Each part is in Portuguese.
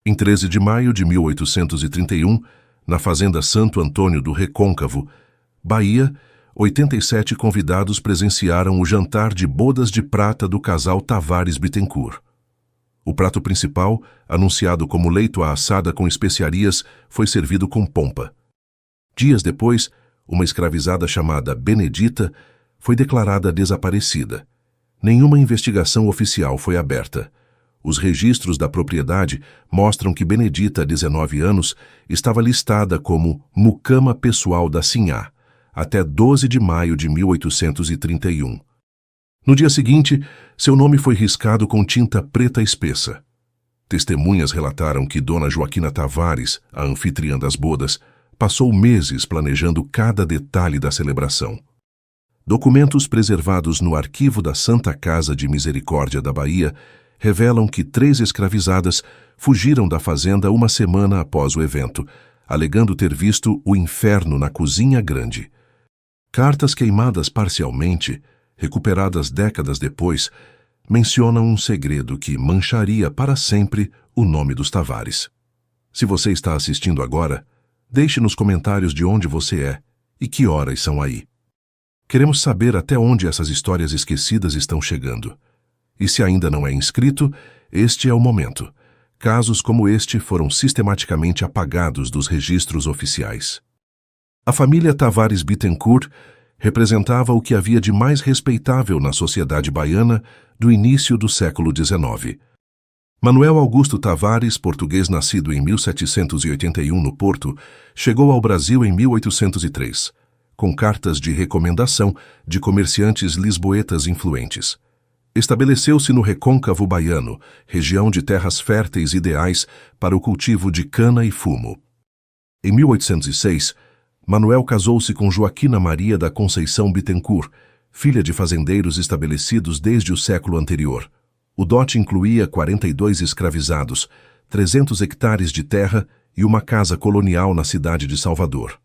Em 13 de maio de 1831, na fazenda Santo Antônio do Recôncavo, Bahia, 87 convidados presenciaram o jantar de bodas de prata do casal Tavares Bittencourt. O prato principal, anunciado como leito à assada com especiarias, foi servido com pompa. Dias depois, uma escravizada chamada Benedita foi declarada desaparecida. Nenhuma investigação oficial foi aberta. Os registros da propriedade mostram que Benedita, 19 anos, estava listada como mucama pessoal da Sinhá, até 12 de maio de 1831. No dia seguinte, seu nome foi riscado com tinta preta espessa. Testemunhas relataram que Dona Joaquina Tavares, a anfitriã das bodas, passou meses planejando cada detalhe da celebração. Documentos preservados no arquivo da Santa Casa de Misericórdia da Bahia revelam que 3 escravizadas fugiram da fazenda uma semana após o evento, alegando ter visto o inferno na cozinha grande. Cartas queimadas parcialmente, recuperadas décadas depois, mencionam um segredo que mancharia para sempre o nome dos Tavares. Se você está assistindo agora, deixe nos comentários de onde você é e que horas são aí. Queremos saber até onde essas histórias esquecidas estão chegando. E se ainda não é inscrito, este é o momento. Casos como este foram sistematicamente apagados dos registros oficiais. A família Tavares Bittencourt representava o que havia de mais respeitável na sociedade baiana do início do século XIX. Manuel Augusto Tavares, português nascido em 1781 no Porto, chegou ao Brasil em 1803, com cartas de recomendação de comerciantes lisboetas influentes. Estabeleceu-se no Recôncavo Baiano, região de terras férteis ideais para o cultivo de cana e fumo. Em 1806, Manuel casou-se com Joaquina Maria da Conceição Bittencourt, filha de fazendeiros estabelecidos desde o século anterior. O dote incluía 42 escravizados, 300 hectares de terra e uma casa colonial na cidade de Salvador.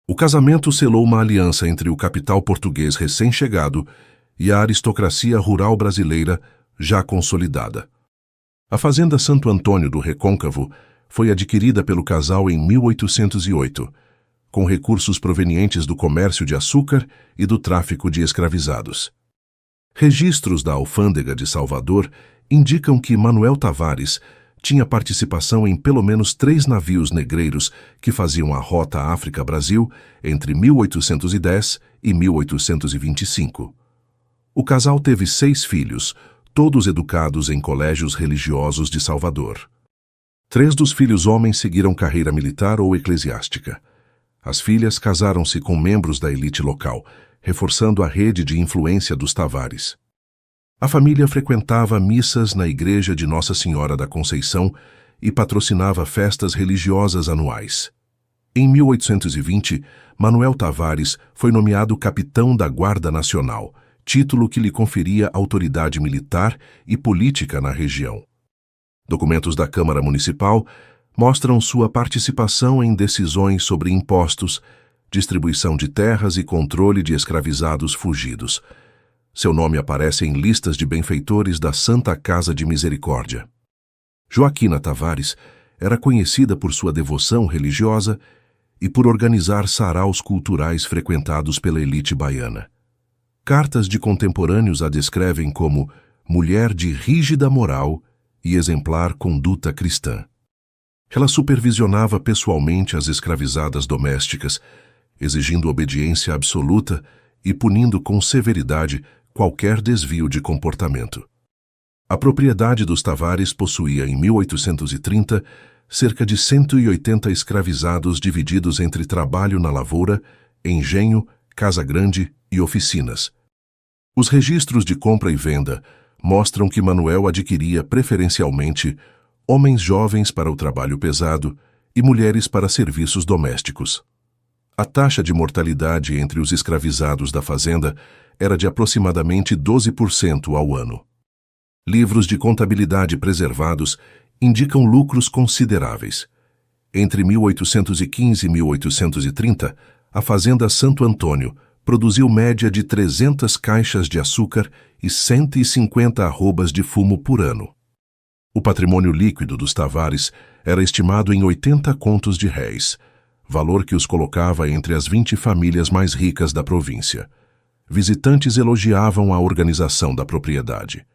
O casamento selou uma aliança entre o capital português recém-chegado e a aristocracia rural brasileira já consolidada. A fazenda Santo Antônio do Recôncavo foi adquirida pelo casal em 1808, com recursos provenientes do comércio de açúcar e do tráfico de escravizados. Registros da alfândega de Salvador indicam que Manuel Tavares tinha participação em pelo menos 3 navios negreiros que faziam a rota África-Brasil entre 1810 e 1825. O casal teve 6 filhos, todos educados em colégios religiosos de Salvador. 3 dos filhos homens seguiram carreira militar ou eclesiástica. As filhas casaram-se com membros da elite local, reforçando a rede de influência dos Tavares. A família frequentava missas na igreja de Nossa Senhora da Conceição e patrocinava festas religiosas anuais. Em 1820, Manuel Tavares foi nomeado capitão da Guarda Nacional, título que lhe conferia autoridade militar e política na região. Documentos da Câmara Municipal mostram sua participação em decisões sobre impostos, distribuição de terras e controle de escravizados fugidos. Seu nome aparece em listas de benfeitores da Santa Casa de Misericórdia. Joaquina Tavares era conhecida por sua devoção religiosa e por organizar saraus culturais frequentados pela elite baiana. Cartas de contemporâneos a descrevem como mulher de rígida moral e exemplar conduta cristã. Ela supervisionava pessoalmente as escravizadas domésticas, exigindo obediência absoluta e punindo com severidade qualquer desvio de comportamento. A propriedade dos Tavares possuía, em 1830, cerca de 180 escravizados divididos entre trabalho na lavoura, engenho, casa grande e oficinas. Os registros de compra e venda mostram que Manuel adquiria preferencialmente homens jovens para o trabalho pesado e mulheres para serviços domésticos. A taxa de mortalidade entre os escravizados da fazenda era de aproximadamente 12% ao ano. Livros de contabilidade preservados indicam lucros consideráveis. Entre 1815 e 1830, a fazenda Santo Antônio produziu média de 300 caixas de açúcar e 150 arrobas de fumo por ano. O patrimônio líquido dos Tavares era estimado em 80 contos de réis, valor que os colocava entre as 20 famílias mais ricas da província. Visitantes elogiavam a organização da propriedade.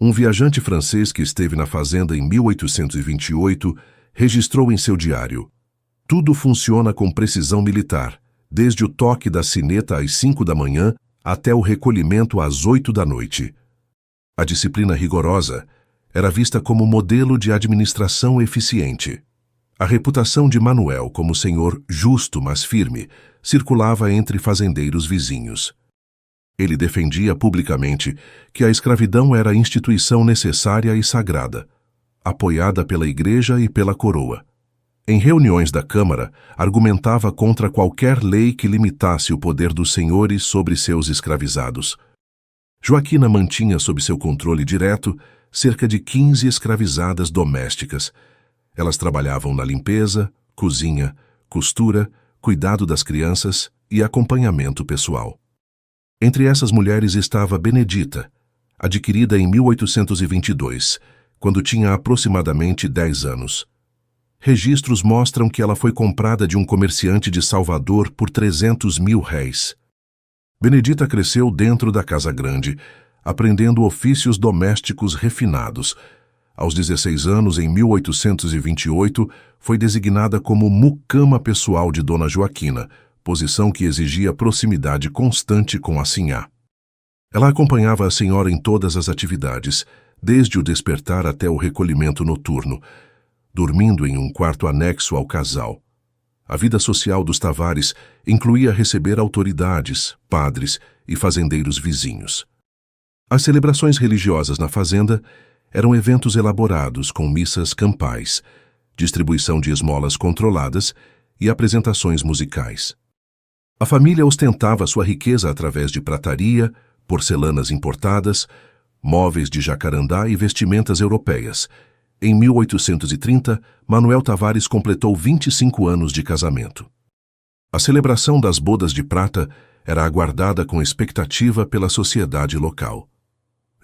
Um viajante francês que esteve na fazenda em 1828 registrou em seu diário: "Tudo funciona com precisão militar, desde o toque da sineta às 5 da manhã até o recolhimento às 8 da noite. A disciplina rigorosa era vista como modelo de administração eficiente. A reputação de Manuel como senhor justo, mas firme, circulava entre fazendeiros vizinhos. Ele defendia publicamente que a escravidão era instituição necessária e sagrada, apoiada pela Igreja e pela coroa. Em reuniões da Câmara, argumentava contra qualquer lei que limitasse o poder dos senhores sobre seus escravizados. Joaquina mantinha sob seu controle direto cerca de 15 escravizadas domésticas. Elas trabalhavam na limpeza, cozinha, costura, cuidado das crianças e acompanhamento pessoal. Entre essas mulheres estava Benedita, adquirida em 1822, quando tinha aproximadamente 10 anos. Registros mostram que ela foi comprada de um comerciante de Salvador por 300 mil réis. Benedita cresceu dentro da Casa Grande, aprendendo ofícios domésticos refinados. Aos 16 anos, em 1828, foi designada como mucama pessoal de Dona Joaquina, posição que exigia proximidade constante com a sinhá. Ela acompanhava a senhora em todas as atividades, desde o despertar até o recolhimento noturno, dormindo em um quarto anexo ao casal. A vida social dos Tavares incluía receber autoridades, padres e fazendeiros vizinhos. As celebrações religiosas na fazenda eram eventos elaborados com missas campais, distribuição de esmolas controladas e apresentações musicais. A família ostentava sua riqueza através de prataria, porcelanas importadas, móveis de jacarandá e vestimentas europeias. Em 1830, Manuel Tavares completou 25 anos de casamento. A celebração das bodas de prata era aguardada com expectativa pela sociedade local.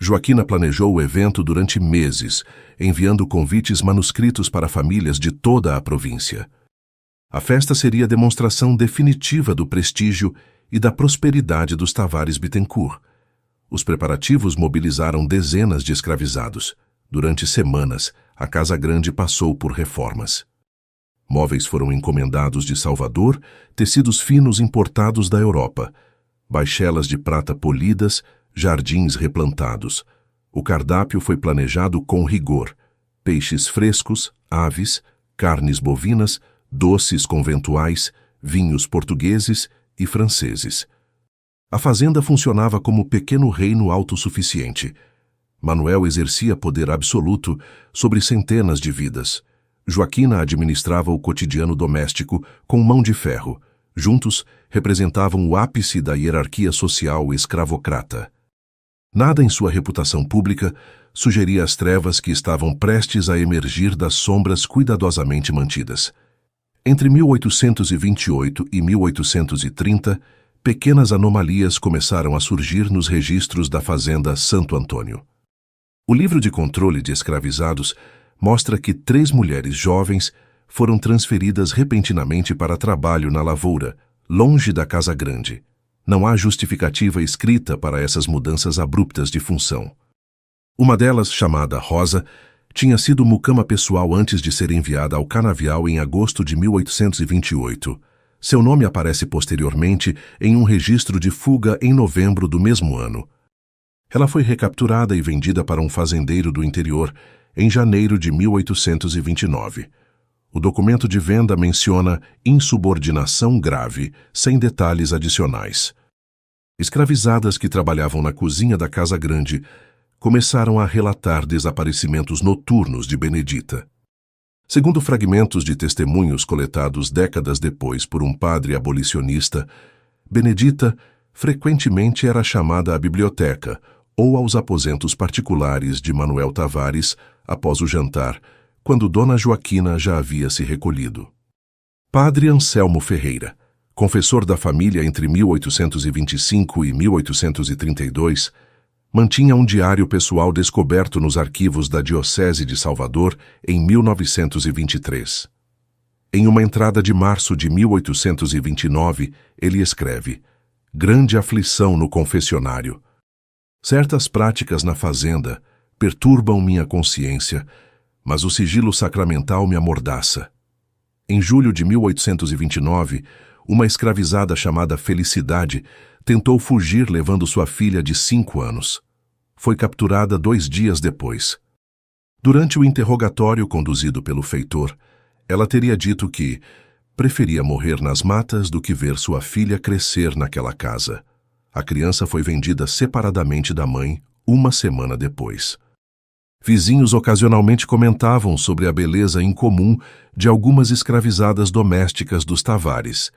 Joaquina planejou o evento durante meses, enviando convites manuscritos para famílias de toda a província. A festa seria a demonstração definitiva do prestígio e da prosperidade dos Tavares Bittencourt. Os preparativos mobilizaram dezenas de escravizados. Durante semanas, a Casa Grande passou por reformas. Móveis foram encomendados de Salvador, tecidos finos importados da Europa, baixelas de prata polidas, jardins replantados. O cardápio foi planejado com rigor: peixes frescos, aves, carnes bovinas, doces conventuais, vinhos portugueses e franceses. A fazenda funcionava como pequeno reino autossuficiente. Manuel exercia poder absoluto sobre centenas de vidas. Joaquina administrava o cotidiano doméstico com mão de ferro. Juntos, representavam o ápice da hierarquia social escravocrata. Nada em sua reputação pública sugeria as trevas que estavam prestes a emergir das sombras cuidadosamente mantidas. Entre 1828 e 1830, pequenas anomalias começaram a surgir nos registros da fazenda Santo Antônio. O livro de controle de escravizados mostra que 3 mulheres jovens foram transferidas repentinamente para trabalho na lavoura, longe da Casa Grande. Não há justificativa escrita para essas mudanças abruptas de função. Uma delas, chamada Rosa, tinha sido mucama pessoal antes de ser enviada ao canavial em agosto de 1828. Seu nome aparece posteriormente em um registro de fuga em novembro do mesmo ano. Ela foi recapturada e vendida para um fazendeiro do interior em janeiro de 1829. O documento de venda menciona insubordinação grave, sem detalhes adicionais. Escravizadas que trabalhavam na cozinha da Casa Grande começaram a relatar desaparecimentos noturnos de Benedita. Segundo fragmentos de testemunhos coletados décadas depois por um padre abolicionista, Benedita frequentemente era chamada à biblioteca ou aos aposentos particulares de Manuel Tavares após o jantar, quando Dona Joaquina já havia se recolhido. Padre Anselmo Ferreira, confessor da família entre 1825 e 1832, mantinha um diário pessoal descoberto nos arquivos da Diocese de Salvador em 1923. Em uma entrada de março de 1829, ele escreve: "Grande aflição no confessionário. Certas práticas na fazenda perturbam minha consciência, mas o sigilo sacramental me amordaça." Em julho de 1829, uma escravizada chamada Felicidade tentou fugir levando sua filha de 5 anos. Foi capturada 2 dias depois. Durante o interrogatório conduzido pelo feitor, ela teria dito que preferia morrer nas matas do que ver sua filha crescer naquela casa. A criança foi vendida separadamente da mãe 1 semana depois. Vizinhos ocasionalmente comentavam sobre a beleza incomum de algumas escravizadas domésticas dos Tavares.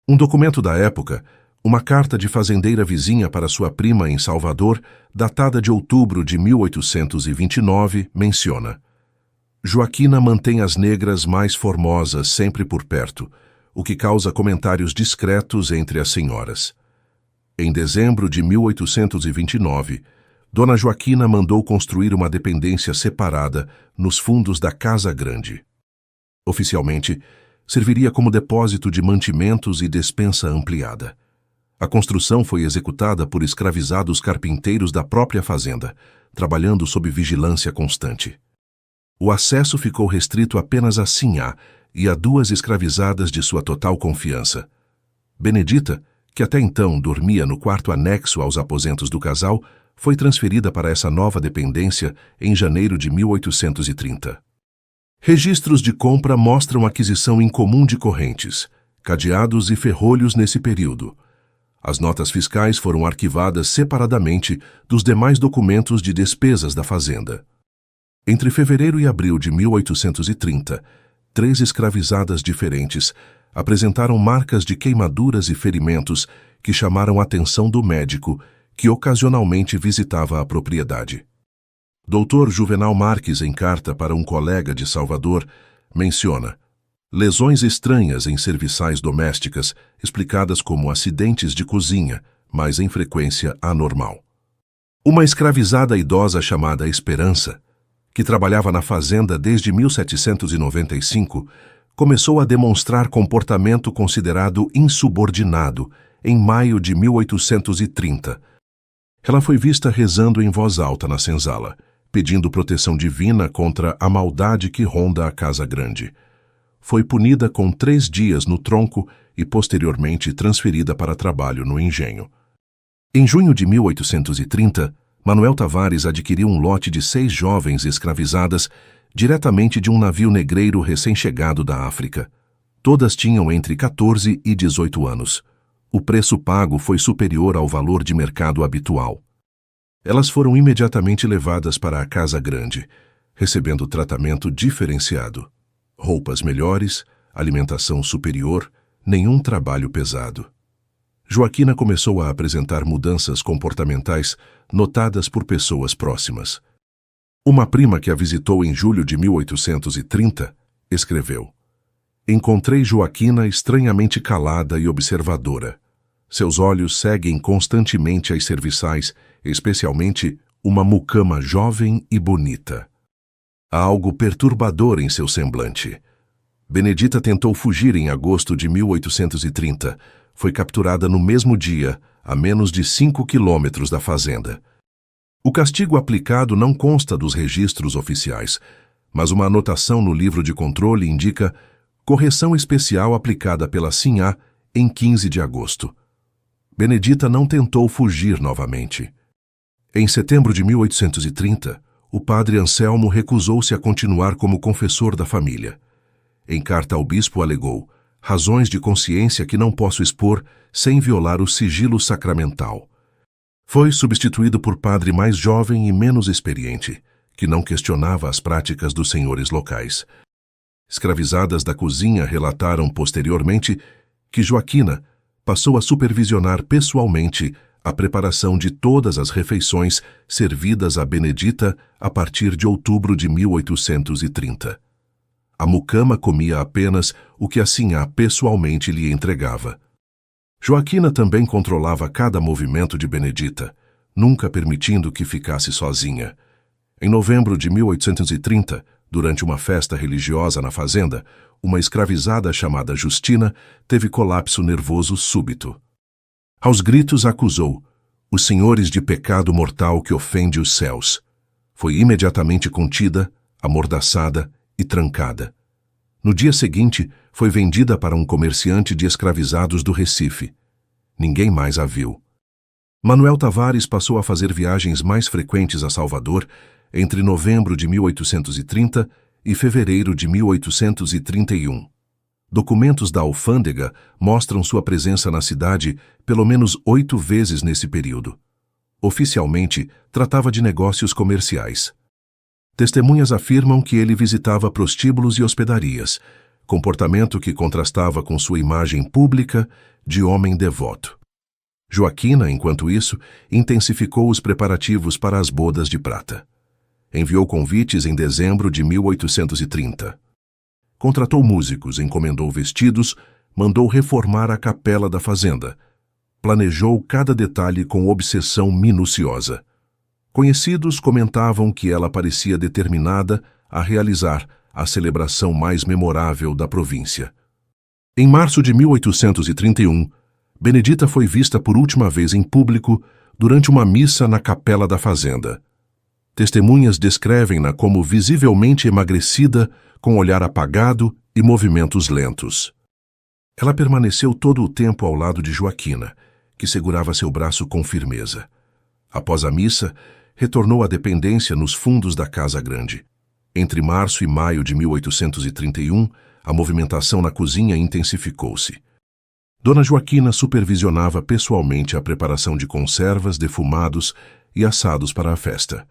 Um documento da época, uma carta de fazendeira vizinha para sua prima em Salvador, datada de outubro de 1829, menciona: "Joaquina mantém as negras mais formosas sempre por perto, o que causa comentários discretos entre as senhoras." Em dezembro de 1829, Dona Joaquina mandou construir uma dependência separada nos fundos da Casa Grande. Oficialmente, serviria como depósito de mantimentos e despensa ampliada. A construção foi executada por escravizados carpinteiros da própria fazenda, trabalhando sob vigilância constante. O acesso ficou restrito apenas a Sinhá e a 2 escravizadas de sua total confiança. Benedita, que até então dormia no quarto anexo aos aposentos do casal, foi transferida para essa nova dependência em janeiro de 1830. Registros de compra mostram aquisição incomum de correntes, cadeados e ferrolhos nesse período. As notas fiscais foram arquivadas separadamente dos demais documentos de despesas da fazenda. Entre fevereiro e abril de 1830, 3 escravizadas diferentes apresentaram marcas de queimaduras e ferimentos que chamaram a atenção do médico, que ocasionalmente visitava a propriedade. Dr. Juvenal Marques, em carta para um colega de Salvador, menciona lesões estranhas em serviçais domésticas, explicadas como acidentes de cozinha, mas em frequência anormal. Uma escravizada idosa chamada Esperança, que trabalhava na fazenda desde 1795, começou a demonstrar comportamento considerado insubordinado em maio de 1830. Ela foi vista rezando em voz alta na senzala, pedindo proteção divina contra a maldade que ronda a Casa Grande. Foi punida com 3 dias no tronco e posteriormente transferida para trabalho no engenho. Em junho de 1830, Manuel Tavares adquiriu um lote de 6 jovens escravizadas diretamente de um navio negreiro recém-chegado da África. Todas tinham entre 14 e 18 anos. O preço pago foi superior ao valor de mercado habitual. Elas foram imediatamente levadas para a Casa Grande, recebendo tratamento diferenciado. Roupas melhores, alimentação superior, nenhum trabalho pesado. Joaquina começou a apresentar mudanças comportamentais notadas por pessoas próximas. Uma prima que a visitou em julho de 1830 escreveu: "Encontrei Joaquina estranhamente calada e observadora. Seus olhos seguem constantemente as serviçais, especialmente uma mucama jovem e bonita. Há algo perturbador em seu semblante." Benedita tentou fugir em agosto de 1830. Foi capturada no mesmo dia, a menos de 5 quilômetros da fazenda. O castigo aplicado não consta dos registros oficiais, mas uma anotação no livro de controle indica correção especial aplicada pela Sinhá em 15 de agosto. Benedita não tentou fugir novamente. Em setembro de 1830, o padre Anselmo recusou-se a continuar como confessor da família. Em carta ao bispo alegou: "Razões de consciência que não posso expor sem violar o sigilo sacramental." Foi substituído por padre mais jovem e menos experiente, que não questionava as práticas dos senhores locais. Escravizadas da cozinha relataram posteriormente que Joaquina passou a supervisionar pessoalmente a preparação de todas as refeições servidas a Benedita a partir de outubro de 1830. A mucama comia apenas o que a Sinhá pessoalmente lhe entregava. Joaquina também controlava cada movimento de Benedita. nunca permitindo que ficasse sozinha. Em novembro de 1830, durante uma festa religiosa na fazenda, uma escravizada chamada Justina teve colapso nervoso súbito. Aos gritos acusou: "Os senhores de pecado mortal que ofende os céus." Foi imediatamente contida, amordaçada e trancada. No dia seguinte, foi vendida para um comerciante de escravizados do Recife. Ninguém mais a viu. Manuel Tavares passou a fazer viagens mais frequentes a Salvador entre novembro de 1830 e fevereiro de 1831. Documentos da alfândega mostram sua presença na cidade pelo menos 8 vezes nesse período. Oficialmente, tratava de negócios comerciais. Testemunhas afirmam que ele visitava prostíbulos e hospedarias, comportamento que contrastava com sua imagem pública de homem devoto. Joaquina, enquanto isso, intensificou os preparativos para as bodas de prata. Enviou convites em dezembro de 1830. Contratou músicos, encomendou vestidos, mandou reformar a capela da fazenda. Planejou cada detalhe com obsessão minuciosa. Conhecidos comentavam que ela parecia determinada a realizar a celebração mais memorável da província. Em março de 1831, Benedita foi vista por última vez em público durante uma missa na capela da fazenda. Testemunhas descrevem-na como visivelmente emagrecida, com olhar apagado e movimentos lentos. Ela permaneceu todo o tempo ao lado de Joaquina, que segurava seu braço com firmeza. Após a missa, retornou à dependência nos fundos da Casa Grande. Entre março e maio de 1831, a movimentação na cozinha intensificou-se. Dona Joaquina supervisionava pessoalmente a preparação de conservas, defumados e assados para a festa.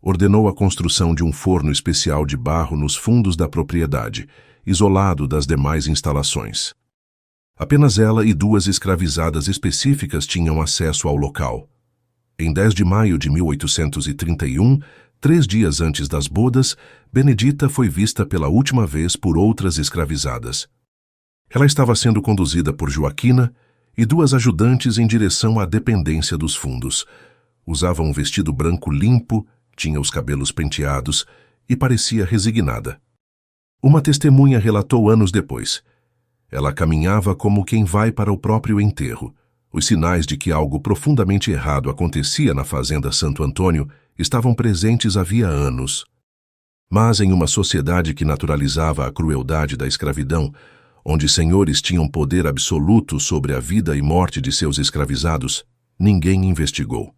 Ordenou a construção de um forno especial de barro nos fundos da propriedade, isolado das demais instalações. Apenas ela e 2 escravizadas específicas tinham acesso ao local. Em 10 de maio de 1831, 3 dias antes das bodas, Benedita foi vista pela última vez por outras escravizadas. Ela estava sendo conduzida por Joaquina e 2 ajudantes em direção à dependência dos fundos. Usava um vestido branco limpo, tinha os cabelos penteados e parecia resignada. Uma testemunha relatou anos depois: ela caminhava como quem vai para o próprio enterro. Os sinais de que algo profundamente errado acontecia na fazenda Santo Antônio estavam presentes havia anos. Mas em uma sociedade que naturalizava a crueldade da escravidão, onde senhores tinham poder absoluto sobre a vida e morte de seus escravizados, ninguém investigou.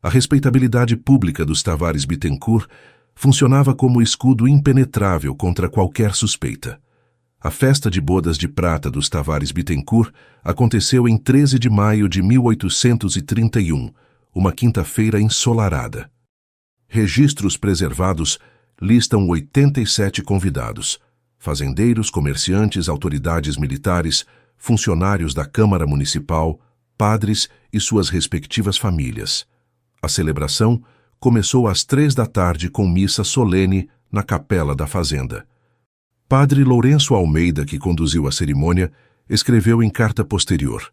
A respeitabilidade pública dos Tavares Bittencourt funcionava como escudo impenetrável contra qualquer suspeita. A festa de bodas de prata dos Tavares Bittencourt aconteceu em 13 de maio de 1831, uma quinta-feira ensolarada. Registros preservados listam 87 convidados: fazendeiros, comerciantes, autoridades militares, funcionários da Câmara Municipal, padres e suas respectivas famílias. A celebração começou às 3 da tarde com missa solene na capela da fazenda. Padre Lourenço Almeida, que conduziu a cerimônia, escreveu em carta posterior: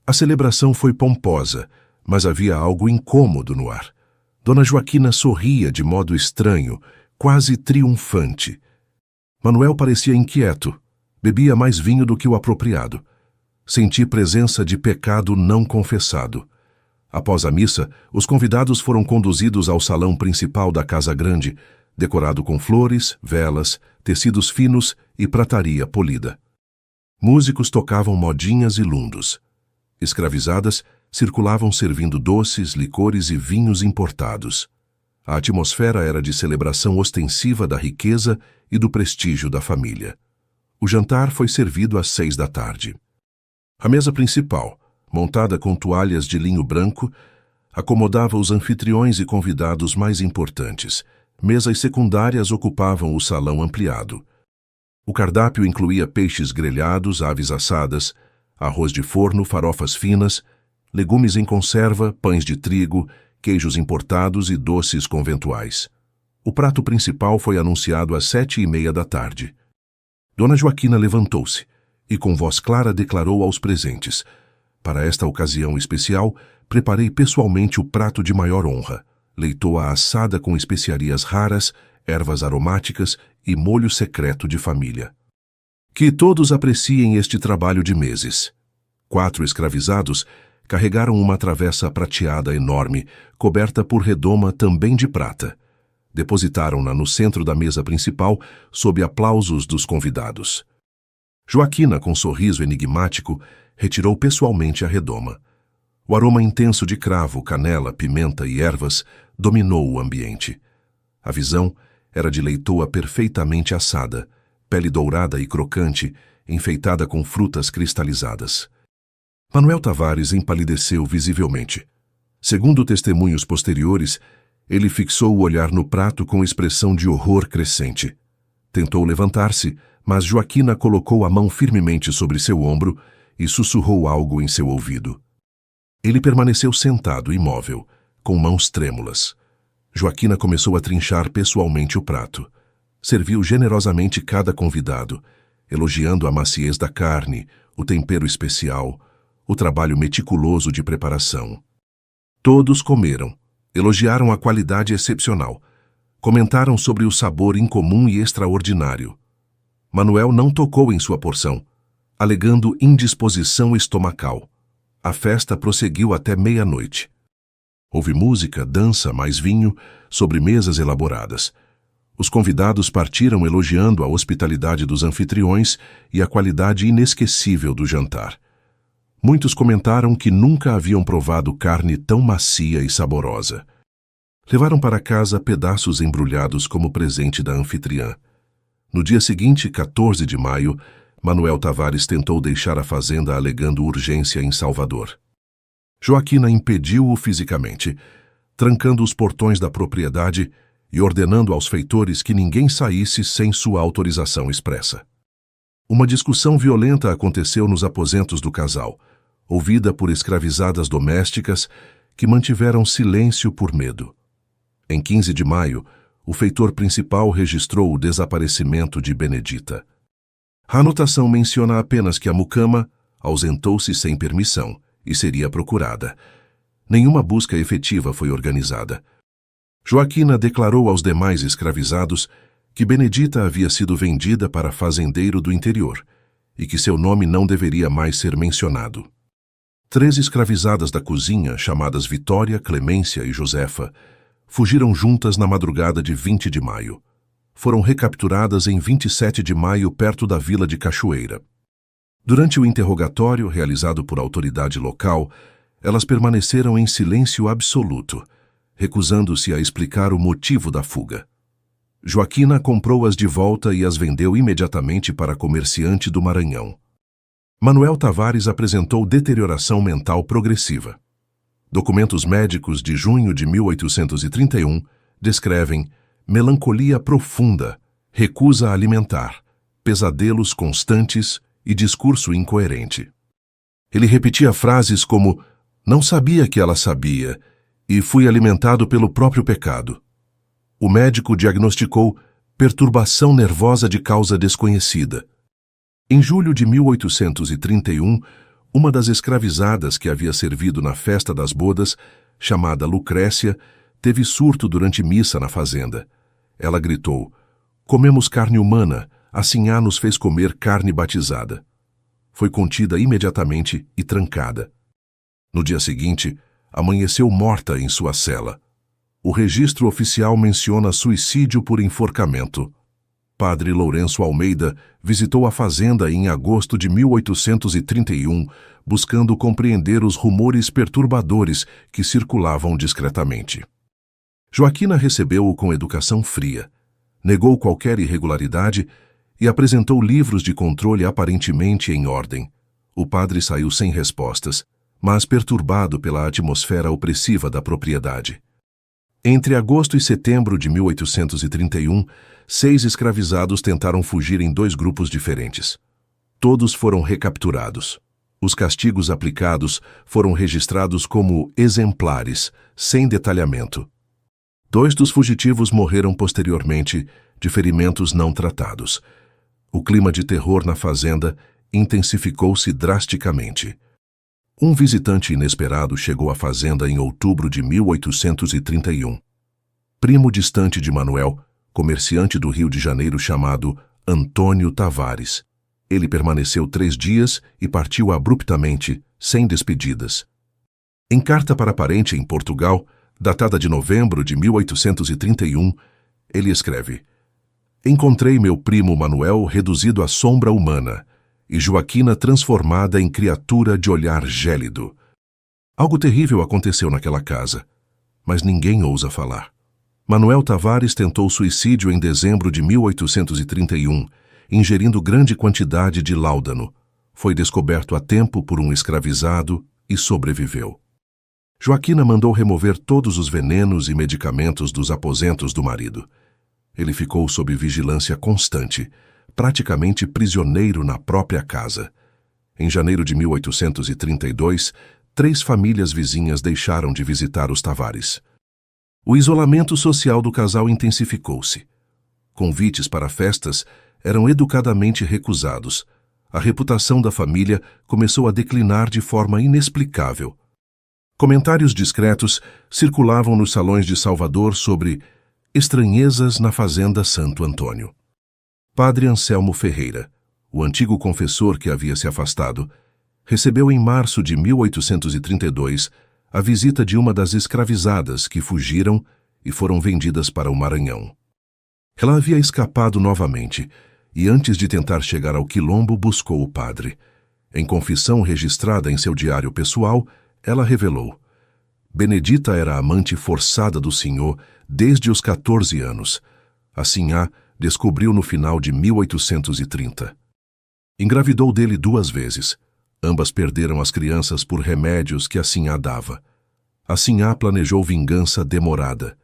a celebração foi pomposa, mas havia algo incômodo no ar. Dona Joaquina sorria de modo estranho, quase triunfante. Manuel parecia inquieto, bebia mais vinho do que o apropriado. Senti presença de pecado não confessado. Após a missa, os convidados foram conduzidos ao salão principal da Casa Grande, decorado com flores, velas, tecidos finos e prataria polida. Músicos tocavam modinhas e lundos. Escravizadas circulavam servindo doces, licores e vinhos importados. A atmosfera era de celebração ostensiva da riqueza e do prestígio da família. O jantar foi servido às 6 da tarde. A mesa principal, montada com toalhas de linho branco, acomodava os anfitriões e convidados mais importantes. Mesas secundárias ocupavam o salão ampliado. O cardápio incluía peixes grelhados, aves assadas, arroz de forno, farofas finas, legumes em conserva, pães de trigo, queijos importados e doces conventuais. O prato principal foi anunciado às 7h30 da tarde. Dona Joaquina levantou-se e com voz clara declarou aos presentes: Para esta ocasião especial, preparei pessoalmente o prato de maior honra, leitoa assada com especiarias raras, ervas aromáticas e molho secreto de família. Que todos apreciem este trabalho de meses. 4 escravizados carregaram uma travessa prateada enorme, coberta por redoma também de prata. Depositaram-na no centro da mesa principal, sob aplausos dos convidados. Joaquina, com sorriso enigmático, retirou pessoalmente a redoma. O aroma intenso de cravo, canela, pimenta e ervas dominou o ambiente. A visão era de leitoa perfeitamente assada, pele dourada e crocante, enfeitada com frutas cristalizadas. Manuel Tavares empalideceu visivelmente. Segundo testemunhos posteriores, ele fixou o olhar no prato com expressão de horror crescente. Tentou levantar-se, mas Joaquina colocou a mão firmemente sobre seu ombro e sussurrou algo em seu ouvido. Ele permaneceu sentado, imóvel, com mãos trêmulas. Joaquina começou a trinchar pessoalmente o prato. Serviu generosamente cada convidado, elogiando a maciez da carne, o tempero especial, o trabalho meticuloso de preparação. Todos comeram, elogiaram a qualidade excepcional, comentaram sobre o sabor incomum e extraordinário. Manuel não tocou em sua porção, alegando indisposição estomacal. A festa prosseguiu até meia-noite. Houve música, dança, mais vinho, sobremesas elaboradas. Os convidados partiram elogiando a hospitalidade dos anfitriões e a qualidade inesquecível do jantar. Muitos comentaram que nunca haviam provado carne tão macia e saborosa. Levaram para casa pedaços embrulhados como presente da anfitriã. No dia seguinte, 14 de maio, Manuel Tavares tentou deixar a fazenda alegando urgência em Salvador. Joaquina impediu-o fisicamente, trancando os portões da propriedade e ordenando aos feitores que ninguém saísse sem sua autorização expressa. Uma discussão violenta aconteceu nos aposentos do casal, ouvida por escravizadas domésticas que mantiveram silêncio por medo. Em 15 de maio, o feitor principal registrou o desaparecimento de Benedita. A anotação menciona apenas que a mucama ausentou-se sem permissão e seria procurada. Nenhuma busca efetiva foi organizada. Joaquina declarou aos demais escravizados que Benedita havia sido vendida para fazendeiro do interior e que seu nome não deveria mais ser mencionado. 3 escravizadas da cozinha, chamadas Vitória, Clemência e Josefa, fugiram juntas na madrugada de 20 de maio. Foram recapturadas em 27 de maio perto da vila de Cachoeira. Durante o interrogatório realizado por autoridade local, elas permaneceram em silêncio absoluto, recusando-se a explicar o motivo da fuga. Joaquina comprou-as de volta e as vendeu imediatamente para comerciante do Maranhão. Manuel Tavares apresentou deterioração mental progressiva. Documentos médicos de junho de 1831 descrevem melancolia profunda, recusa alimentar, pesadelos constantes e discurso incoerente. Ele repetia frases como "não sabia que ela sabia" e "fui alimentado pelo próprio pecado". O médico diagnosticou perturbação nervosa de causa desconhecida. Em julho de 1831, uma das escravizadas que havia servido na festa das bodas, chamada Lucrécia, teve surto durante missa na fazenda. Ela gritou: "Comemos carne humana, a Sinhá nos fez comer carne batizada". Foi contida imediatamente e trancada. No dia seguinte, amanheceu morta em sua cela. O registro oficial menciona suicídio por enforcamento. Padre Lourenço Almeida visitou a fazenda em agosto de 1831, buscando compreender os rumores perturbadores que circulavam discretamente. Joaquina recebeu-o com educação fria, negou qualquer irregularidade e apresentou livros de controle aparentemente em ordem. O padre saiu sem respostas, mas perturbado pela atmosfera opressiva da propriedade. Entre agosto e setembro de 1831, 6 escravizados tentaram fugir em 2 grupos diferentes. Todos foram recapturados. Os castigos aplicados foram registrados como exemplares, sem detalhamento. 2 dos fugitivos morreram posteriormente de ferimentos não tratados. O clima de terror na fazenda intensificou-se drasticamente. Um visitante inesperado chegou à fazenda em outubro de 1831. Primo distante de Manuel, comerciante do Rio de Janeiro chamado Antônio Tavares. Ele permaneceu 3 dias e partiu abruptamente, sem despedidas. Em carta para parente em Portugal, datada de novembro de 1831, ele escreve: Encontrei meu primo Manuel reduzido à sombra humana e Joaquina transformada em criatura de olhar gélido. Algo terrível aconteceu naquela casa, mas ninguém ousa falar. Manuel Tavares tentou suicídio em dezembro de 1831, ingerindo grande quantidade de láudano. Foi descoberto a tempo por um escravizado e sobreviveu. Joaquina mandou remover todos os venenos e medicamentos dos aposentos do marido. Ele ficou sob vigilância constante, praticamente prisioneiro na própria casa. Em janeiro de 1832, 3 famílias vizinhas deixaram de visitar os Tavares. O isolamento social do casal intensificou-se. Convites para festas eram educadamente recusados. A reputação da família começou a declinar de forma inexplicável. Comentários discretos circulavam nos salões de Salvador sobre estranhezas na fazenda Santo Antônio. Padre Anselmo Ferreira, o antigo confessor que havia se afastado, recebeu em março de 1832 a visita de uma das escravizadas que fugiram e foram vendidas para o Maranhão. Ela havia escapado novamente e, antes de tentar chegar ao quilombo, buscou o padre. Em confissão registrada em seu diário pessoal, ela revelou: Benedita era amante forçada do senhor desde os 14 anos. A sinhá descobriu no final de 1830. Engravidou dele 2 vezes. Ambas perderam as crianças por remédios que a sinhá dava. A sinhá planejou vingança demorada.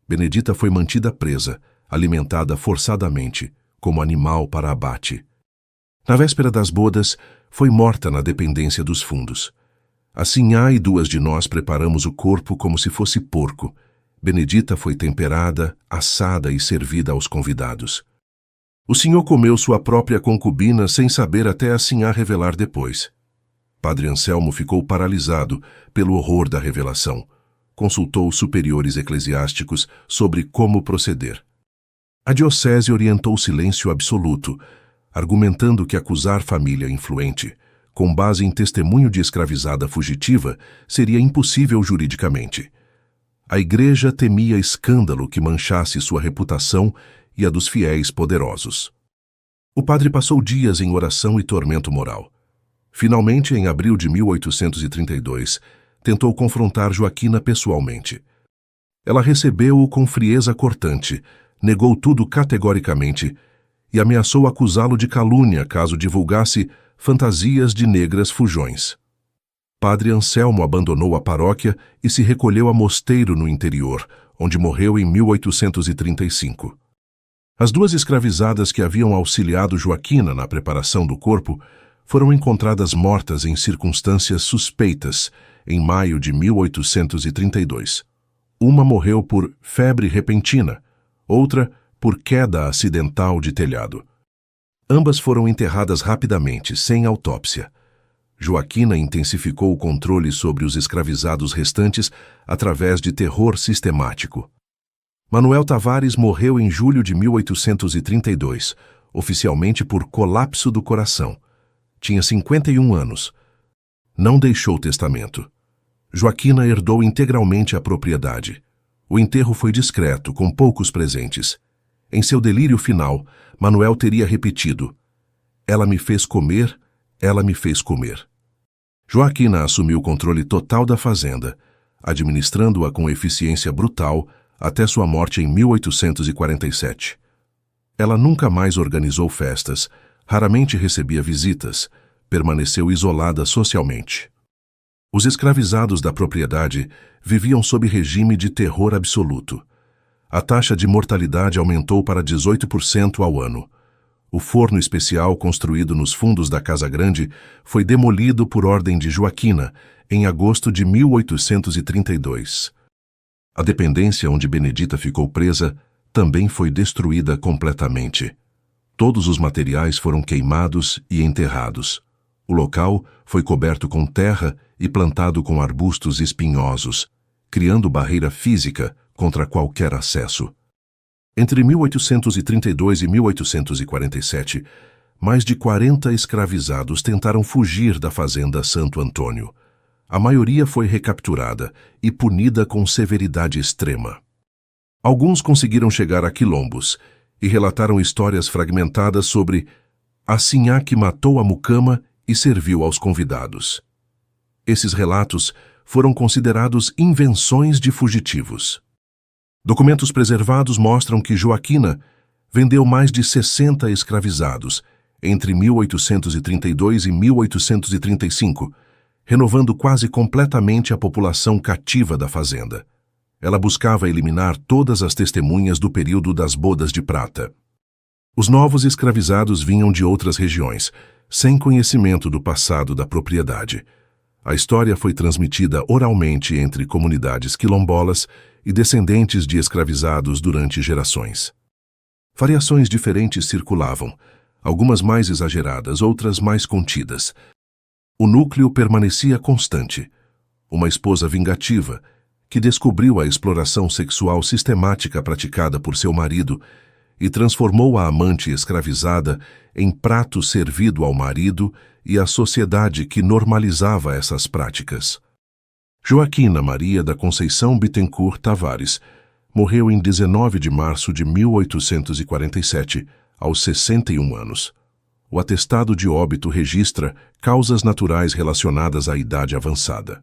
Benedita foi mantida presa, alimentada forçadamente, como animal para abate. Na véspera das bodas, foi morta na dependência dos fundos. A sinhá e 2 de nós preparamos o corpo como se fosse porco. Benedita foi temperada, assada e servida aos convidados. O senhor comeu sua própria concubina sem saber até a sinhá revelar depois. Padre Anselmo ficou paralisado pelo horror da revelação. Consultou os superiores eclesiásticos sobre como proceder. A diocese orientou silêncio absoluto, argumentando que acusar família influente, com base em testemunho de escravizada fugitiva, seria impossível juridicamente. A Igreja temia escândalo que manchasse sua reputação e a dos fiéis poderosos. O padre passou dias em oração e tormento moral. Finalmente, em abril de 1832, tentou confrontar Joaquina pessoalmente. Ela recebeu-o com frieza cortante, negou tudo categoricamente e ameaçou acusá-lo de calúnia caso divulgasse fantasias de negras fujões. Padre Anselmo abandonou a paróquia e se recolheu a mosteiro no interior, onde morreu em 1835. As 2 escravizadas que haviam auxiliado Joaquina na preparação do corpo foram encontradas mortas em circunstâncias suspeitas em maio de 1832. Uma morreu por febre repentina, outra por queda acidental de telhado. Ambas foram enterradas rapidamente, sem autópsia. Joaquina intensificou o controle sobre os escravizados restantes através de terror sistemático. Manuel Tavares morreu em julho de 1832, oficialmente por colapso do coração. Tinha 51 anos. Não deixou testamento. Joaquina herdou integralmente a propriedade. O enterro foi discreto, com poucos presentes. Em seu delírio final, Manuel teria repetido: Ela me fez comer, ela me fez comer. Joaquina assumiu o controle total da fazenda, administrando-a com eficiência brutal até sua morte em 1847. Ela nunca mais organizou festas, raramente recebia visitas, permaneceu isolada socialmente. Os escravizados da propriedade viviam sob regime de terror absoluto. A taxa de mortalidade aumentou para 18% ao ano. O forno especial construído nos fundos da Casa Grande foi demolido por ordem de Joaquina em agosto de 1832. A dependência onde Benedita ficou presa também foi destruída completamente. Todos os materiais foram queimados e enterrados. O local foi coberto com terra e plantado com arbustos espinhosos, criando barreira física contra qualquer acesso. Entre 1832 e 1847, mais de 40 escravizados tentaram fugir da fazenda Santo Antônio. A maioria foi recapturada e punida com severidade extrema. Alguns conseguiram chegar a quilombos e relataram histórias fragmentadas sobre a sinhá que matou a mucama e serviu aos convidados. Esses relatos foram considerados invenções de fugitivos. Documentos preservados mostram que Joaquina vendeu mais de 60 escravizados entre 1832 e 1835, renovando quase completamente a população cativa da fazenda. Ela buscava eliminar todas as testemunhas do período das bodas de prata. Os novos escravizados vinham de outras regiões, sem conhecimento do passado da propriedade. A história foi transmitida oralmente entre comunidades quilombolas e descendentes de escravizados durante gerações. Variações diferentes circulavam, algumas mais exageradas, outras mais contidas. O núcleo permanecia constante. Uma esposa vingativa, que descobriu a exploração sexual sistemática praticada por seu marido e transformou a amante escravizada em prato servido ao marido e à sociedade que normalizava essas práticas. Joaquina Maria da Conceição Bittencourt Tavares morreu em 19 de março de 1847, aos 61 anos. O atestado de óbito registra causas naturais relacionadas à idade avançada.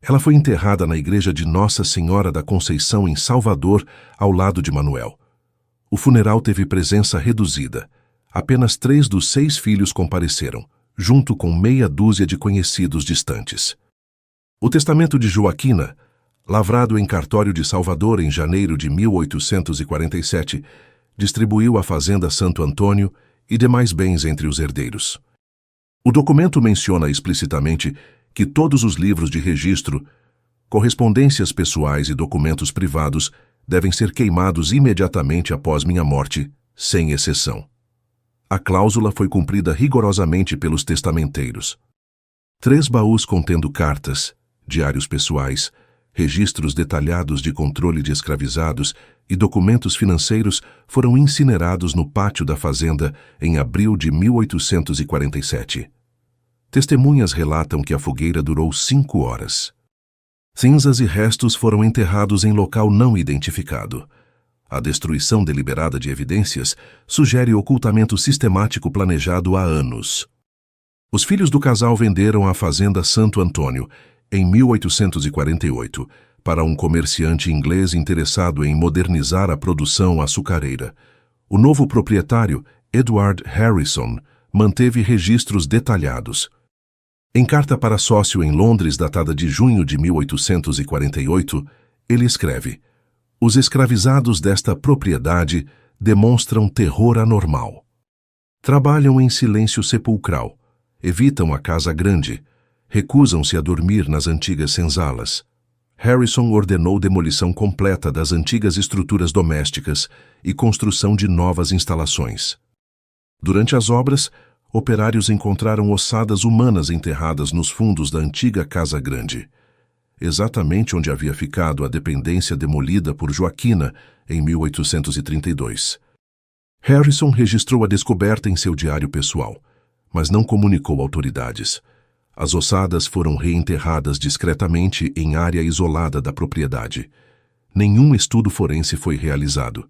Ela foi enterrada na igreja de Nossa Senhora da Conceição, em Salvador, ao lado de Manuel. O funeral teve presença reduzida. Apenas 3 dos 6 filhos compareceram, junto com meia dúzia de conhecidos distantes. O testamento de Joaquina, lavrado em cartório de Salvador em janeiro de 1847, distribuiu a fazenda Santo Antônio e demais bens entre os herdeiros. O documento menciona explicitamente que todos os livros de registro, correspondências pessoais e documentos privados devem ser queimados imediatamente após minha morte, sem exceção. A cláusula foi cumprida rigorosamente pelos testamenteiros. 3 baús contendo cartas, diários pessoais, registros detalhados de controle de escravizados e documentos financeiros foram incinerados no pátio da fazenda em abril de 1847. Testemunhas relatam que a fogueira durou 5 horas. Cinzas e restos foram enterrados em local não identificado. A destruição deliberada de evidências sugere ocultamento sistemático planejado há anos. Os filhos do casal venderam a fazenda Santo Antônio, em 1848, para um comerciante inglês interessado em modernizar a produção açucareira. O novo proprietário, Edward Harrison, manteve registros detalhados. Em carta para sócio em Londres, datada de junho de 1848, ele escreve: "Os escravizados desta propriedade demonstram terror anormal. Trabalham em silêncio sepulcral, evitam a casa grande, recusam-se a dormir nas antigas senzalas." Harrison ordenou demolição completa das antigas estruturas domésticas e construção de novas instalações. Durante as obras, operários encontraram ossadas humanas enterradas nos fundos da antiga Casa Grande, exatamente onde havia ficado a dependência demolida por Joaquina em 1832. Harrison registrou a descoberta em seu diário pessoal, mas não comunicou autoridades. As ossadas foram reenterradas discretamente em área isolada da propriedade. Nenhum estudo forense foi realizado.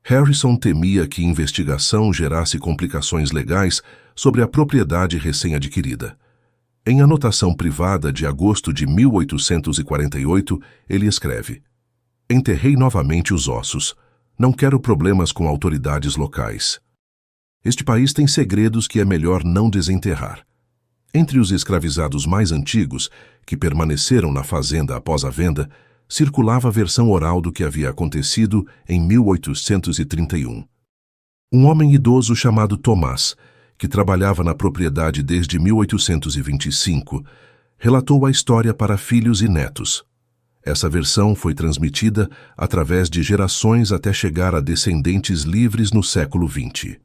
Harrison temia que investigação gerasse complicações legais sobre a propriedade recém-adquirida. Em anotação privada de agosto de 1848, ele escreve: "Enterrei novamente os ossos. Não quero problemas com autoridades locais. Este país tem segredos que é melhor não desenterrar." Entre os escravizados mais antigos, que permaneceram na fazenda após a venda, circulava a versão oral do que havia acontecido em 1831. Um homem idoso chamado Tomás, que trabalhava na propriedade desde 1825, relatou a história para filhos e netos. Essa versão foi transmitida através de gerações até chegar a descendentes livres no século XX.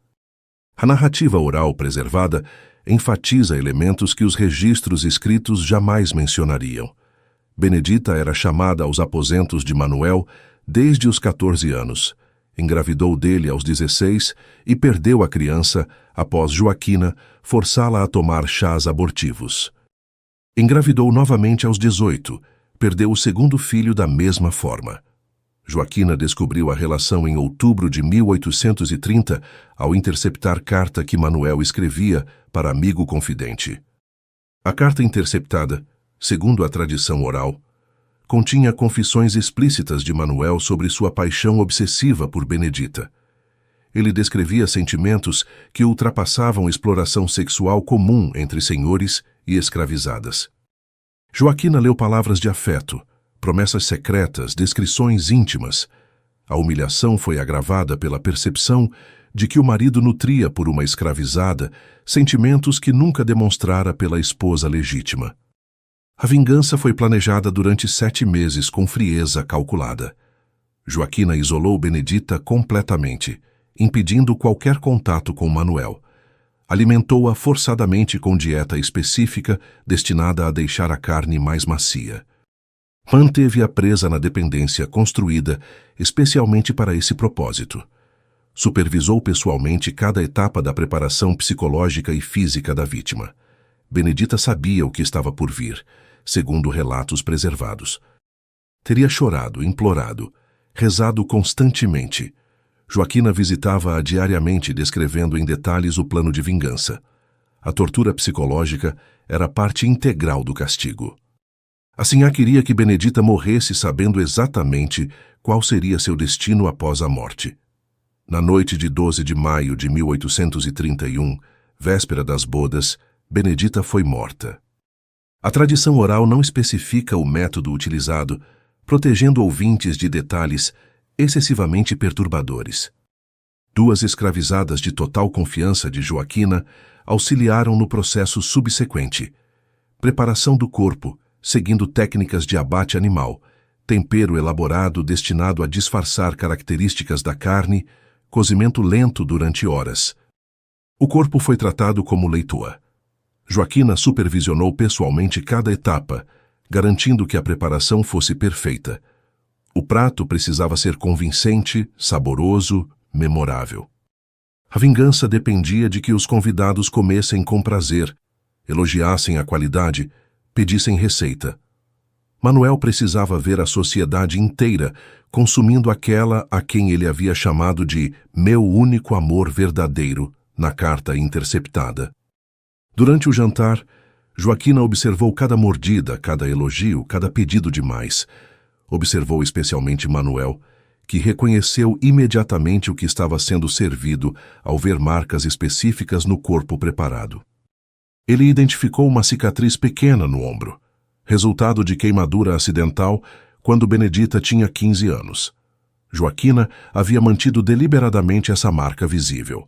A narrativa oral preservada enfatiza elementos que os registros escritos jamais mencionariam. Benedita era chamada aos aposentos de Manuel desde os 14 anos. Engravidou dele aos 16 e perdeu a criança após Joaquina forçá-la a tomar chás abortivos. Engravidou novamente aos 18, perdeu o segundo filho da mesma forma. Joaquina descobriu a relação em outubro de 1830 ao interceptar carta que Manuel escrevia para amigo confidente. A carta interceptada, segundo a tradição oral, continha confissões explícitas de Manuel sobre sua paixão obsessiva por Benedita. Ele descrevia sentimentos que ultrapassavam exploração sexual comum entre senhores e escravizadas. Joaquina leu palavras de afeto, promessas secretas, descrições íntimas. A humilhação foi agravada pela percepção de que o marido nutria por uma escravizada sentimentos que nunca demonstrara pela esposa legítima. A vingança foi planejada durante 7 meses com frieza calculada. Joaquina isolou Benedita completamente, impedindo qualquer contato com Manuel. Alimentou-a forçadamente com dieta específica destinada a deixar a carne mais macia. Manteve-a presa na dependência construída especialmente para esse propósito. Supervisou pessoalmente cada etapa da preparação psicológica e física da vítima. Benedita sabia o que estava por vir, segundo relatos preservados. Teria chorado, implorado, rezado constantemente. Joaquina visitava-a diariamente, descrevendo em detalhes o plano de vingança. A tortura psicológica era parte integral do castigo. A sinhá queria que Benedita morresse sabendo exatamente qual seria seu destino após a morte. Na noite de 12 de maio de 1831, véspera das bodas, Benedita foi morta. A tradição oral não especifica o método utilizado, protegendo ouvintes de detalhes excessivamente perturbadores. 2 escravizadas de total confiança de Joaquina auxiliaram no processo subsequente: preparação do corpo, seguindo técnicas de abate animal, tempero elaborado destinado a disfarçar características da carne, cozimento lento durante horas. O corpo foi tratado como leitoa. Joaquina supervisionou pessoalmente cada etapa, garantindo que a preparação fosse perfeita. O prato precisava ser convincente, saboroso, memorável. A vingança dependia de que os convidados comessem com prazer, elogiassem a qualidade, pedissem receita. Manuel precisava ver a sociedade inteira consumindo aquela a quem ele havia chamado de meu único amor verdadeiro na carta interceptada. Durante o jantar, Joaquina observou cada mordida, cada elogio, cada pedido de mais. Observou especialmente Manuel, que reconheceu imediatamente o que estava sendo servido ao ver marcas específicas no corpo preparado. Ele identificou uma cicatriz pequena no ombro, resultado de queimadura acidental quando Benedita tinha 15 anos. Joaquina havia mantido deliberadamente essa marca visível.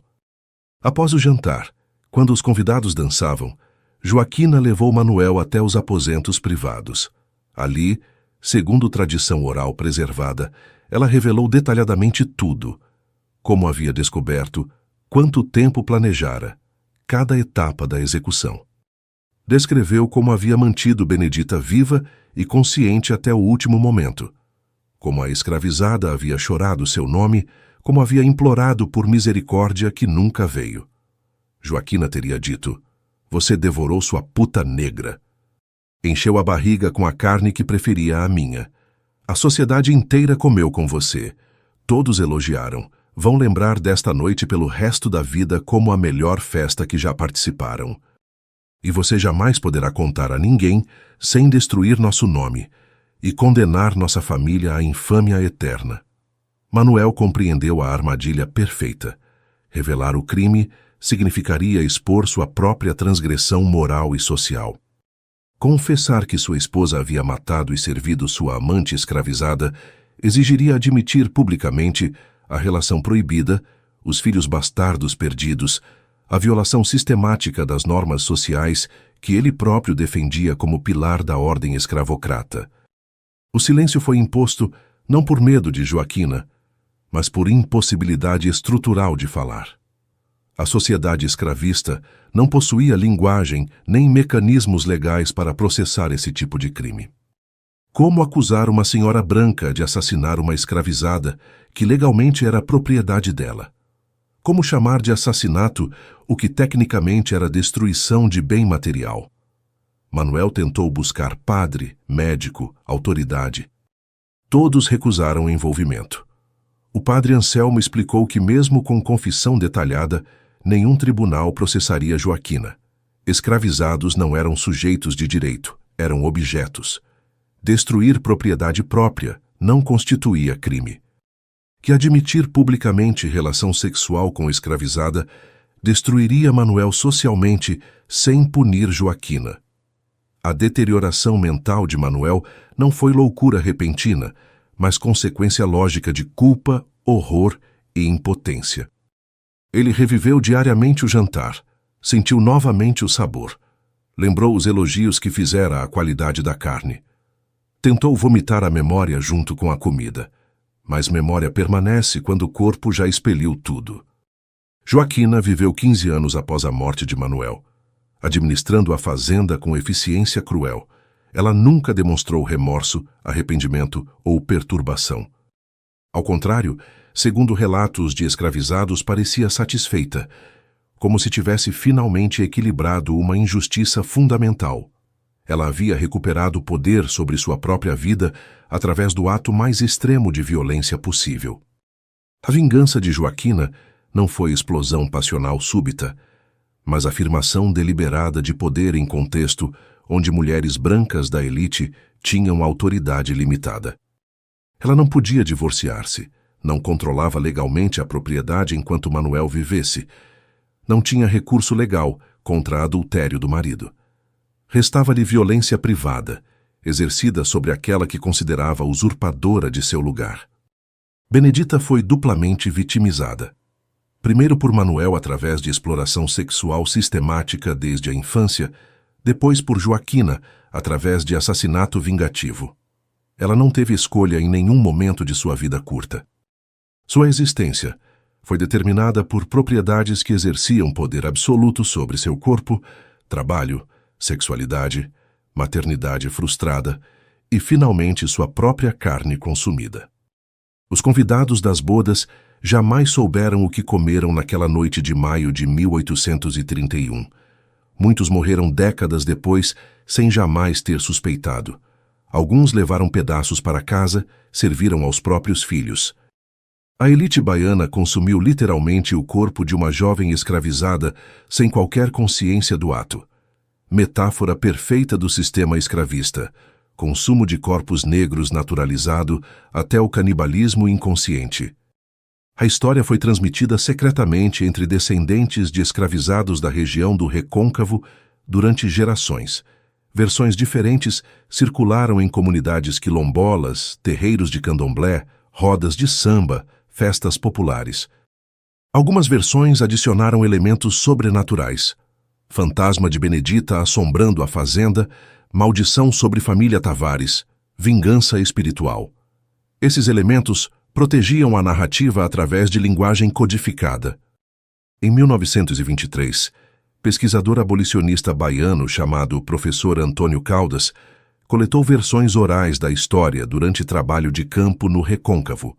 Após o jantar, quando os convidados dançavam, Joaquina levou Manuel até os aposentos privados. Ali, segundo tradição oral preservada, ela revelou detalhadamente tudo: como havia descoberto, quanto tempo planejara, cada etapa da execução. Descreveu como havia mantido Benedita viva e consciente até o último momento, como a escravizada havia chorado seu nome, como havia implorado por misericórdia que nunca veio. Joaquina teria dito: "Você devorou sua puta negra." Encheu a barriga com a carne que preferia à minha. A sociedade inteira comeu com você. Todos elogiaram. Vão lembrar desta noite pelo resto da vida como a melhor festa que já participaram. E você jamais poderá contar a ninguém sem destruir nosso nome e condenar nossa família à infâmia eterna. Manuel compreendeu a armadilha perfeita. Revelar o crime significaria expor sua própria transgressão moral e social. Confessar que sua esposa havia matado e servido sua amante escravizada exigiria admitir publicamente a relação proibida, os filhos bastardos perdidos, a violação sistemática das normas sociais que ele próprio defendia como pilar da ordem escravocrata. O silêncio foi imposto não por medo de Joaquina, mas por impossibilidade estrutural de falar. A sociedade escravista não possuía linguagem nem mecanismos legais para processar esse tipo de crime. Como acusar uma senhora branca de assassinar uma escravizada que legalmente era propriedade dela? Como chamar de assassinato o que tecnicamente era destruição de bem material? Manuel tentou buscar padre, médico, autoridade. Todos recusaram o envolvimento. O padre Anselmo explicou que mesmo com confissão detalhada, nenhum tribunal processaria Joaquina. Escravizados não eram sujeitos de direito, eram objetos. Destruir propriedade própria não constituía crime. Que admitir publicamente relação sexual com escravizada destruiria Manuel socialmente sem punir Joaquina. A deterioração mental de Manuel não foi loucura repentina, mas consequência lógica de culpa, horror e impotência. Ele reviveu diariamente o jantar, sentiu novamente o sabor, lembrou os elogios que fizera à qualidade da carne. Tentou vomitar a memória junto com a comida, mas memória permanece quando o corpo já expeliu tudo. Joaquina viveu 15 anos após a morte de Manuel. Administrando a fazenda com eficiência cruel, ela nunca demonstrou remorso, arrependimento ou perturbação. Ao contrário, segundo relatos de escravizados, parecia satisfeita, como se tivesse finalmente equilibrado uma injustiça fundamental. Ela havia recuperado o poder sobre sua própria vida através do ato mais extremo de violência possível. A vingança de Joaquina não foi explosão passional súbita, mas afirmação deliberada de poder em contexto onde mulheres brancas da elite tinham autoridade limitada. Ela não podia divorciar-se, não controlava legalmente a propriedade enquanto Manuel vivesse, não tinha recurso legal contra adultério do marido. Restava-lhe violência privada, exercida sobre aquela que considerava usurpadora de seu lugar. Benedita foi duplamente vitimizada. Primeiro por Manuel através de exploração sexual sistemática desde a infância, depois por Joaquina através de assassinato vingativo. Ela não teve escolha em nenhum momento de sua vida curta. Sua existência foi determinada por propriedades que exerciam poder absoluto sobre seu corpo, trabalho, sexualidade, maternidade frustrada e, finalmente, sua própria carne consumida. Os convidados das bodas jamais souberam o que comeram naquela noite de maio de 1831. Muitos morreram décadas depois sem jamais ter suspeitado. Alguns levaram pedaços para casa, serviram aos próprios filhos. A elite baiana consumiu literalmente o corpo de uma jovem escravizada sem qualquer consciência do ato. Metáfora perfeita do sistema escravista, consumo de corpos negros naturalizado até o canibalismo inconsciente. A história foi transmitida secretamente entre descendentes de escravizados da região do Recôncavo durante gerações. Versões diferentes circularam em comunidades quilombolas, terreiros de candomblé, rodas de samba, festas populares. Algumas versões adicionaram elementos sobrenaturais. Fantasma de Benedita assombrando a fazenda, maldição sobre família Tavares, vingança espiritual. Esses elementos protegiam a narrativa através de linguagem codificada. Em 1923, pesquisador abolicionista baiano chamado professor Antônio Caldas coletou versões orais da história durante trabalho de campo no Recôncavo.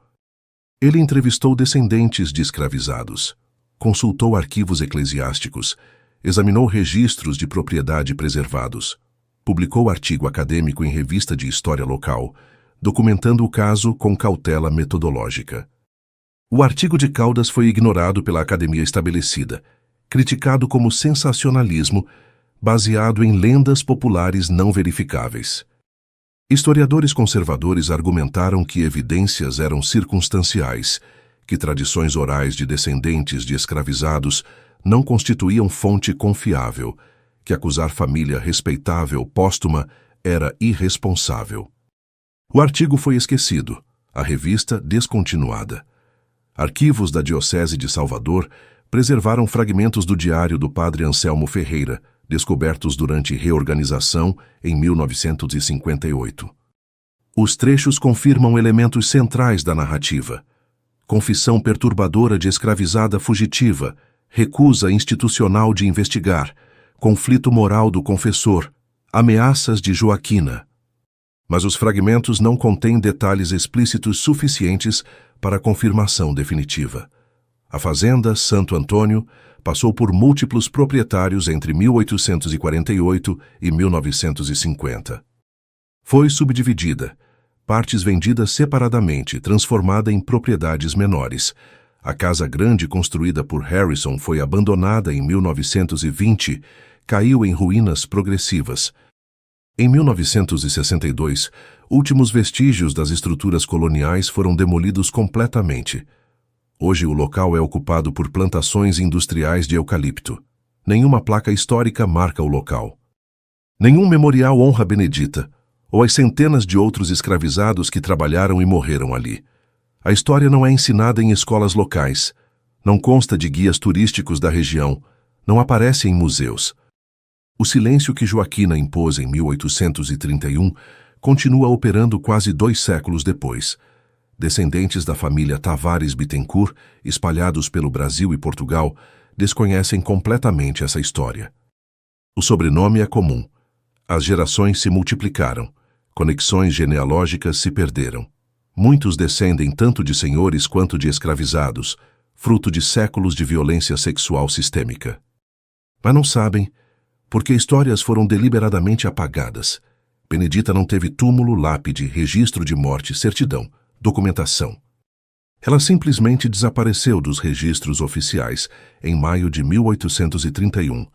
Ele entrevistou descendentes de escravizados, consultou arquivos eclesiásticos, examinou registros de propriedade preservados, publicou artigo acadêmico em revista de história local, documentando o caso com cautela metodológica. O artigo de Caldas foi ignorado pela academia estabelecida, criticado como sensacionalismo, baseado em lendas populares não verificáveis. Historiadores conservadores argumentaram que evidências eram circunstanciais, que tradições orais de descendentes de escravizados não constituíam fonte confiável, que acusar família respeitável póstuma era irresponsável. O artigo foi esquecido, a revista descontinuada. Arquivos da Diocese de Salvador preservaram fragmentos do diário do padre Anselmo Ferreira, descobertos durante reorganização em 1958. Os trechos confirmam elementos centrais da narrativa: confissão perturbadora de escravizada fugitiva, recusa institucional de investigar, conflito moral do confessor, ameaças de Joaquina. Mas os fragmentos não contêm detalhes explícitos suficientes para confirmação definitiva. A fazenda Santo Antônio passou por múltiplos proprietários entre 1848 e 1950. Foi subdividida, partes vendidas separadamente, transformada em propriedades menores. A casa grande construída por Harrison foi abandonada em 1920, caiu em ruínas progressivas. Em 1962, últimos vestígios das estruturas coloniais foram demolidos completamente. Hoje o local é ocupado por plantações industriais de eucalipto. Nenhuma placa histórica marca o local. Nenhum memorial honra Benedita, ou as centenas de outros escravizados que trabalharam e morreram ali. A história não é ensinada em escolas locais, não consta de guias turísticos da região, não aparece em museus. O silêncio que Joaquina impôs em 1831 continua operando quase 2 séculos depois. Descendentes da família Tavares Bittencourt, espalhados pelo Brasil e Portugal, desconhecem completamente essa história. O sobrenome é comum. As gerações se multiplicaram. Conexões genealógicas se perderam. Muitos descendem tanto de senhores quanto de escravizados, fruto de séculos de violência sexual sistêmica. Mas não sabem, porque histórias foram deliberadamente apagadas. Benedita não teve túmulo, lápide, registro de morte, certidão, documentação. Ela simplesmente desapareceu dos registros oficiais em maio de 1831,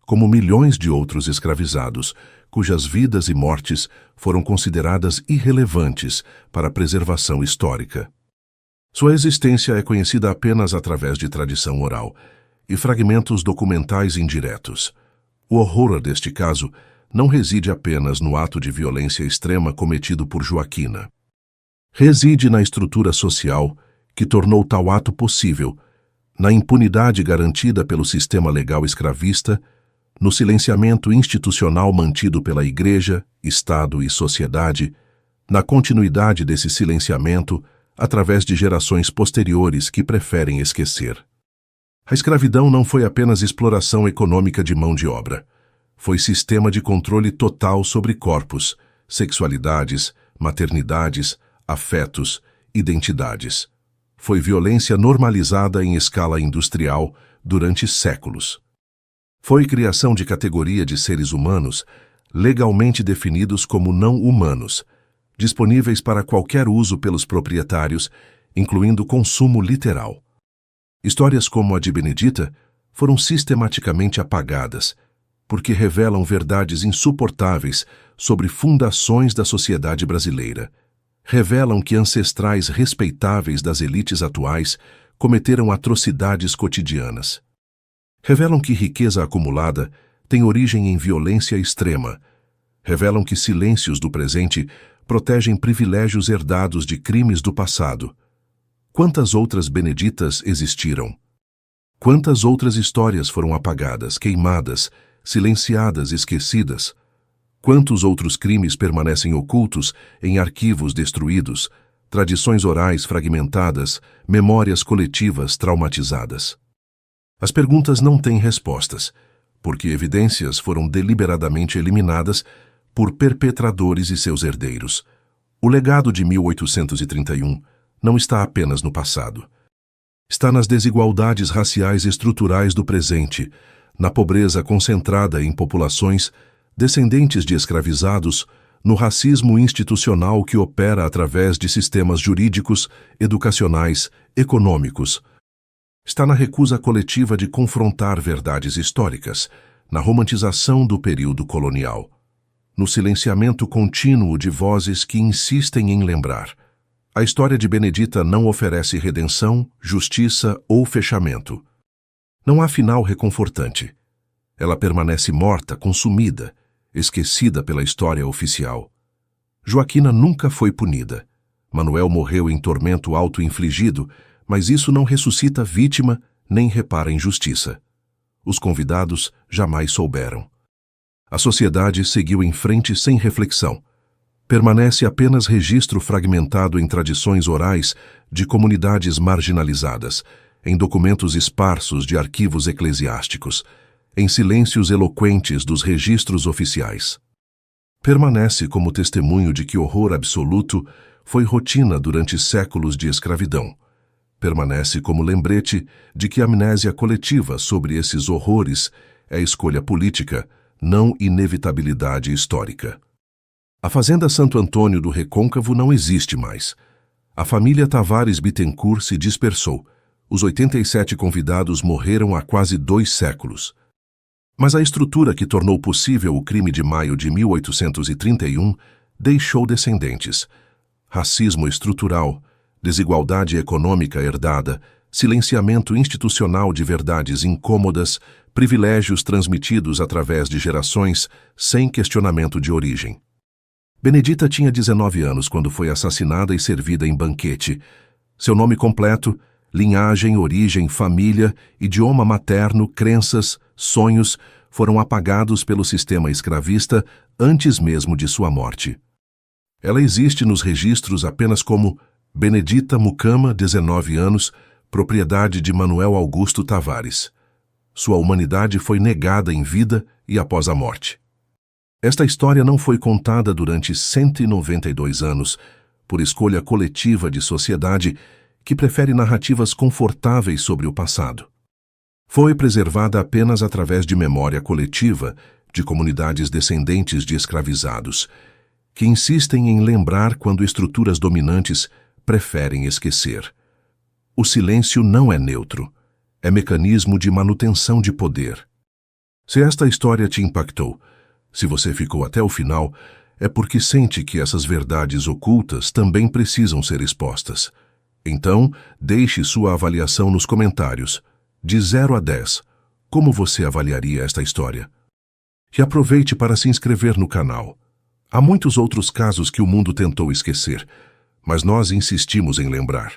como milhões de outros escravizados, cujas vidas e mortes foram consideradas irrelevantes para a preservação histórica. Sua existência é conhecida apenas através de tradição oral e fragmentos documentais indiretos. O horror deste caso não reside apenas no ato de violência extrema cometido por Joaquina. Reside na estrutura social que tornou tal ato possível, na impunidade garantida pelo sistema legal escravista, no silenciamento institucional mantido pela Igreja, Estado e sociedade, na continuidade desse silenciamento através de gerações posteriores que preferem esquecer. A escravidão não foi apenas exploração econômica de mão de obra. Foi sistema de controle total sobre corpos, sexualidades, maternidades, afetos, identidades. Foi violência normalizada em escala industrial durante séculos. Foi criação de categoria de seres humanos legalmente definidos como não humanos, disponíveis para qualquer uso pelos proprietários, incluindo consumo literal. Histórias como a de Benedita foram sistematicamente apagadas, porque revelam verdades insuportáveis sobre fundações da sociedade brasileira. Revelam que ancestrais respeitáveis das elites atuais cometeram atrocidades cotidianas. Revelam que riqueza acumulada tem origem em violência extrema. Revelam que silêncios do presente protegem privilégios herdados de crimes do passado. Quantas outras Beneditas existiram? Quantas outras histórias foram apagadas, queimadas, silenciadas, esquecidas? Quantos outros crimes permanecem ocultos em arquivos destruídos, tradições orais fragmentadas, memórias coletivas traumatizadas? As perguntas não têm respostas, porque evidências foram deliberadamente eliminadas por perpetradores e seus herdeiros. O legado de 1831 não está apenas no passado. Está nas desigualdades raciais estruturais do presente, na pobreza concentrada em populações descendentes de escravizados, no racismo institucional que opera através de sistemas jurídicos, educacionais, econômicos. Está na recusa coletiva de confrontar verdades históricas, na romantização do período colonial, no silenciamento contínuo de vozes que insistem em lembrar. A história de Benedita não oferece redenção, justiça ou fechamento. Não há final reconfortante. Ela permanece morta, consumida, esquecida pela história oficial. Joaquina nunca foi punida. Manuel morreu em tormento auto-infligido, mas isso não ressuscita vítima nem repara injustiça. Os convidados jamais souberam. A sociedade seguiu em frente sem reflexão. Permanece apenas registro fragmentado em tradições orais de comunidades marginalizadas, em documentos esparsos de arquivos eclesiásticos, em silêncios eloquentes dos registros oficiais. Permanece como testemunho de que horror absoluto foi rotina durante séculos de escravidão. Permanece como lembrete de que a amnésia coletiva sobre esses horrores é escolha política, não inevitabilidade histórica. A Fazenda Santo Antônio do Recôncavo não existe mais. A família Tavares Bittencourt se dispersou. Os 87 convidados morreram há quase 2 séculos. Mas a estrutura que tornou possível o crime de maio de 1831 deixou descendentes. Racismo estrutural, desigualdade econômica herdada, silenciamento institucional de verdades incômodas, privilégios transmitidos através de gerações sem questionamento de origem. Benedita tinha 19 anos quando foi assassinada e servida em banquete. Seu nome completo, linhagem, origem, família, idioma materno, crenças, sonhos, foram apagados pelo sistema escravista antes mesmo de sua morte. Ela existe nos registros apenas como Benedita Mucama, 19 anos, propriedade de Manuel Augusto Tavares. Sua humanidade foi negada em vida e após a morte. Esta história não foi contada durante 192 anos, por escolha coletiva de sociedade que prefere narrativas confortáveis sobre o passado. Foi preservada apenas através de memória coletiva de comunidades descendentes de escravizados, que insistem em lembrar quando estruturas dominantes preferem esquecer. O silêncio não é neutro, é mecanismo de manutenção de poder. Se esta história te impactou, se você ficou até o final, é porque sente que essas verdades ocultas também precisam ser expostas. Então, deixe sua avaliação nos comentários. De 0 a 10, como você avaliaria esta história? E aproveite para se inscrever no canal. Há muitos outros casos que o mundo tentou esquecer, mas nós insistimos em lembrar.